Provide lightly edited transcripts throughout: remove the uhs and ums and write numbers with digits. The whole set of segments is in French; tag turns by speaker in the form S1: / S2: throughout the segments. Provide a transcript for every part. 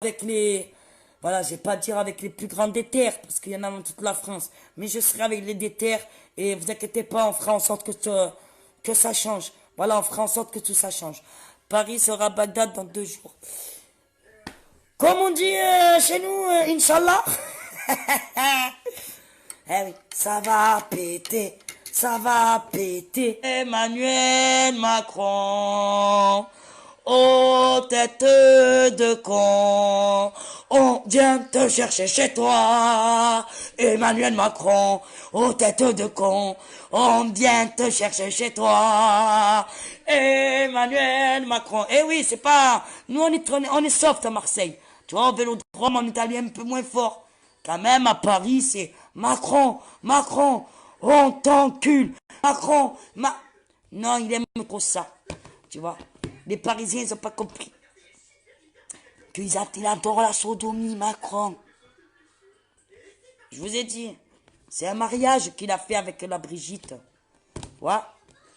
S1: avec les, voilà, je vais pas dire avec les plus grands des terres, parce qu'il y en a dans toute la France, mais je serai avec les des terres, et vous inquiétez pas, on fera en sorte que ça change. Voilà, on fera en sorte que tout ça change. Paris sera Bagdad dans 2 jours. Comme on dit chez nous, Inch'Allah. Eh oui, ça va péter, ça va péter. Emmanuel Macron, oh tête de con, on vient te chercher chez toi. Emmanuel Macron, oh tête de con, on vient te chercher chez toi. Emmanuel Macron, eh oui, c'est pas, nous on est soft à Marseille. Tu vois, au Vélodrome, en Italie, un peu moins fort. Quand même, à Paris, c'est Macron, Macron, on t'encule. Macron, Non, il aime trop ça. Tu vois, les Parisiens, ils n'ont pas compris. Il adore la sodomie, Macron. Je vous ai dit, c'est un mariage qu'il a fait avec la Brigitte. Voilà.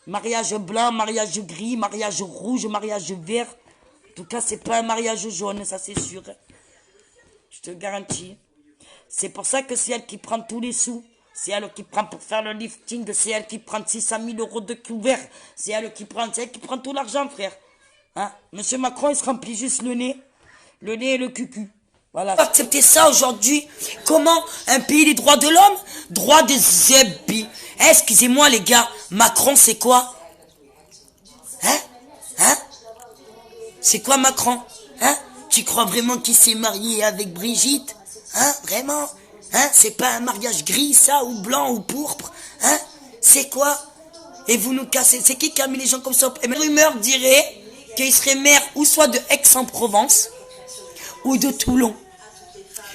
S1: Mariage blanc, mariage gris, mariage rouge, mariage vert. En tout cas, c'est pas un mariage jaune, ça c'est sûr. Je te garantis. C'est pour ça que c'est elle qui prend tous les sous. C'est elle qui prend pour faire le lifting. C'est elle qui prend 600 000 euros de couvert. C'est elle qui prend tout l'argent, frère. Hein? Monsieur Macron, il se remplit juste le nez. Le nez et le cucu. Voilà. Accepter ça aujourd'hui. Comment un pays des droits de l'homme? Droit des zébis. Excusez-moi les gars, Macron c'est quoi? Hein? Hein? C'est quoi Macron? Hein? Tu crois vraiment qu'il s'est marié avec Brigitte? Hein? Vraiment? Hein? C'est pas un mariage gris ça, ou blanc, ou pourpre? Hein? C'est quoi? Et vous nous cassez. C'est qui a mis les gens comme ça? Et même rumeur dirait qu'il serait maire ou soit de Aix-en-Provence ou de Toulon.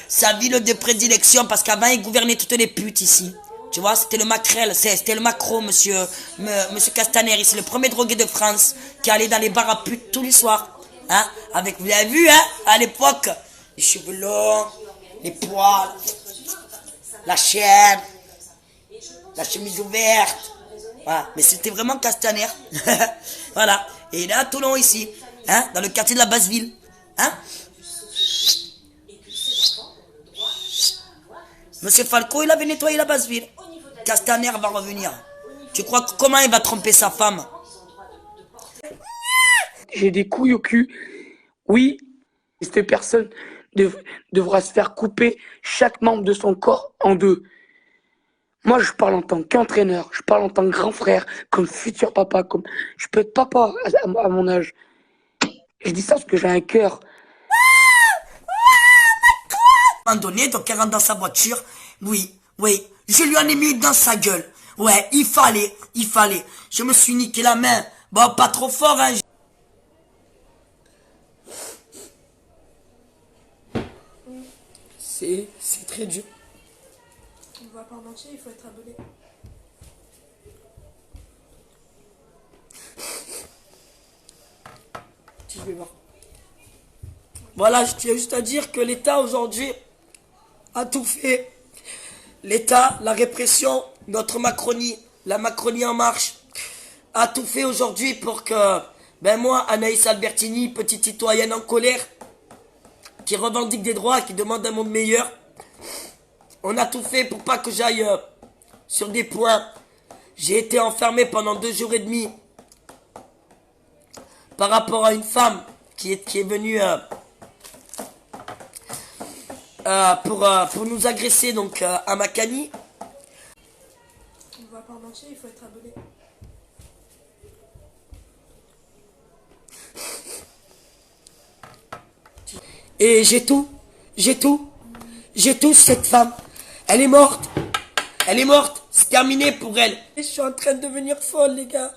S1: Sa ville de prédilection, parce qu'avant il gouvernait toutes les putes ici. Tu vois, c'était le Macrel, c'était le Macron, monsieur Castaner, c'est le premier drogué de France qui allait dans les bars à putes tous les soirs. Hein? Avec, vous avez vu, hein, à l'époque, les cheveux longs, les poils, la chaîne, la chemise ouverte. Voilà. Mais c'était vraiment Castaner. Voilà. Et il est à Toulon ici, hein, dans le quartier de la Basse-Ville. Hein? Monsieur Falco, il avait nettoyé la Basse-Ville. Castaner va revenir. Tu crois que comment il va tromper sa femme?
S2: J'ai des couilles au cul. Oui, cette personne devra se faire couper chaque membre de son corps en deux. Moi, je parle en tant qu'entraîneur, je parle en tant que grand frère, comme futur papa, comme je peux être papa à mon âge. Je dis ça parce que j'ai un cœur.
S1: À un moment donné, donc elle rentre dans sa voiture. Oui, je lui en ai mis dans sa gueule. Ouais, il fallait. Je me suis niqué la main. Bon, pas trop fort, hein. C'est très dur.
S3: On voit pas en entier, il faut être abonné.
S1: Je vais voir. Voilà, je tiens juste à dire que l'État aujourd'hui a tout fait. L'État, la répression, notre Macronie, la Macronie en marche, a tout fait aujourd'hui pour que, ben moi, Anaïs Albertini, petite citoyenne en colère, qui revendique des droits, qui demande un monde meilleur, on a tout fait pour pas que j'aille sur des points. J'ai été enfermé pendant 2 jours et demi par rapport à une femme qui est venue pour nous agresser donc à Makani.
S3: On voit pas en entier, il faut être abonné.
S1: Et j'ai tout sur cette femme. Elle est morte, c'est terminé pour elle. Et je suis en train de devenir folle les gars.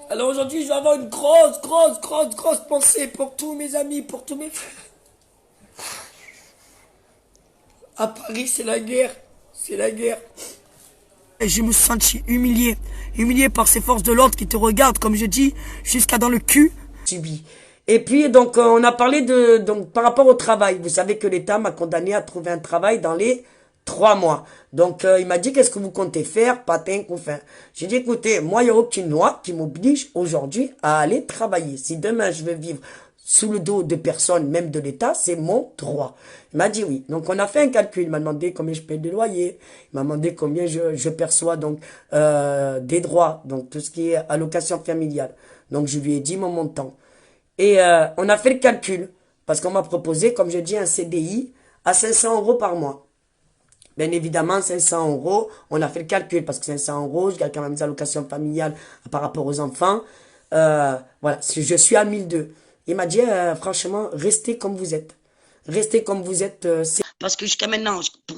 S1: Alors aujourd'hui, je vais avoir une grosse pensée pour tous mes amis, pour tous mes frères. À Paris, c'est la guerre. Et je me suis senti humilié par ces forces de l'ordre qui te regardent, comme je dis, jusqu'à dans le cul. Et puis, donc, on a parlé donc, par rapport au travail. Vous savez que l'État m'a condamné à trouver un travail dans les 3 mois. Donc, il m'a dit, qu'est-ce que vous comptez faire, patin, couffin? J'ai dit, écoutez, moi, il n'y a aucune loi qui m'oblige aujourd'hui à aller travailler. Si demain, je vais vivre sous le dos de personnes, même de l'État, c'est mon droit. Il m'a dit oui. Donc, on a fait un calcul. Il m'a demandé combien je paye de loyer. Il m'a demandé combien je perçois donc des droits, donc tout ce qui est allocation familiale. Donc, je lui ai dit mon montant. Et on a fait le calcul, parce qu'on m'a proposé, comme je dis, un CDI à 500 € par mois. Bien évidemment, 500 €, on a fait le calcul, parce que 500 €, je gagne quand même des allocations familiales par rapport aux enfants. Voilà, je suis à 1002. Il m'a dit, franchement, restez comme vous êtes. Restez comme vous êtes. Parce que jusqu'à maintenant, t'es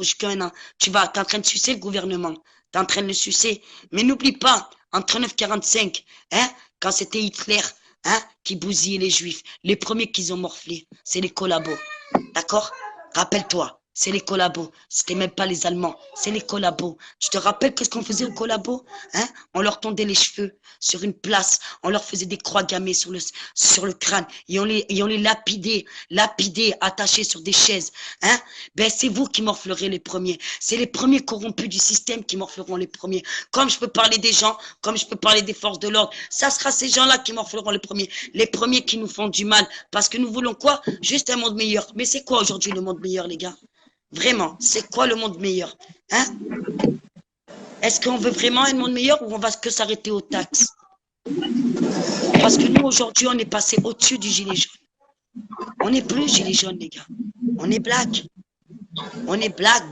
S1: en train de sucer le gouvernement. T'es en train de le sucer. Mais n'oublie pas, en 39-45, hein, quand c'était Hitler, hein, qui bousillait les Juifs, les premiers qu'ils ont morflés, c'est les collabos. D'accord? Rappelle-toi, c'est les collabos. C'était même pas les Allemands, c'est les collabos. Tu te rappelles qu'est-ce qu'on faisait aux collabos? Hein? On leur tondait les cheveux sur une place, on leur faisait des croix gammées sur le crâne et on les lapidait, attachés sur des chaises. Hein? Ben, c'est vous qui morflerez les premiers. C'est les premiers corrompus du système qui morfleront les premiers. Comme je peux parler des gens, comme je peux parler des forces de l'ordre, ça sera ces gens-là qui morfleront les premiers. Les premiers qui nous font du mal. Parce que nous voulons quoi? Juste un monde meilleur. Mais c'est quoi aujourd'hui le monde meilleur, les gars? Vraiment, c'est quoi le monde meilleur? Hein? Est-ce qu'on veut vraiment un monde meilleur ou on va que s'arrêter aux taxes? Parce que nous, aujourd'hui, on est passé au-dessus du gilet jaune. On n'est plus gilet jaune, les gars. On est black. On est black.